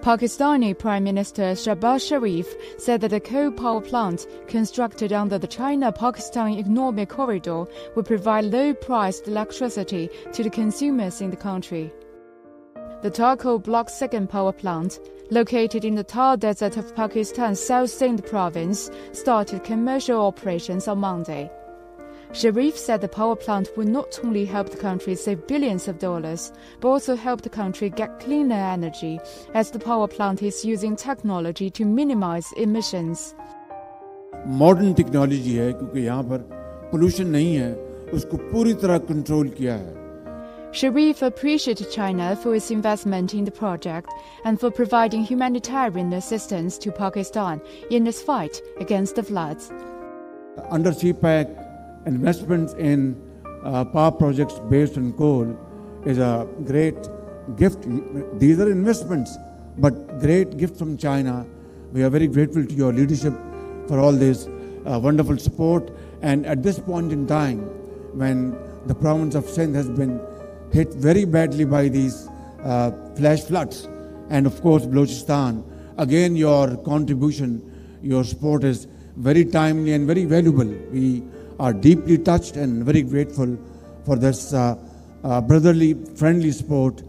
Pakistani Prime Minister Shehbaz Sharif said that the coal power plant constructed under the China-Pakistan economic corridor would provide low-priced electricity to the consumers in the country. The Tar Coal Block 2nd power plant, located in the Thar Desert of Pakistan's South Sindh province, started commercial operations on Monday. Sharif said the power plant would not only help the country save billions of dollars, but also help the country get cleaner energy, as the power plant is using technology to minimize emissions. Modern technology है क्योंकि यहाँ पर pollution नहीं है, उसको पूरी तरह control किया है. Sharif appreciated China for its investment in the project and for providing humanitarian assistance to Pakistan in its fight against the floods. Under CPAC, investments in power projects based on coal is a great gift. These are investments, but great gift from China. We are very grateful to your leadership for all this wonderful support. And at this point in time, when the province of Sindh has been hit very badly by these flash floods, and of course Balochistan, again your contribution, your support is very timely and very valuable. We are deeply touched and very grateful for this brotherly, friendly support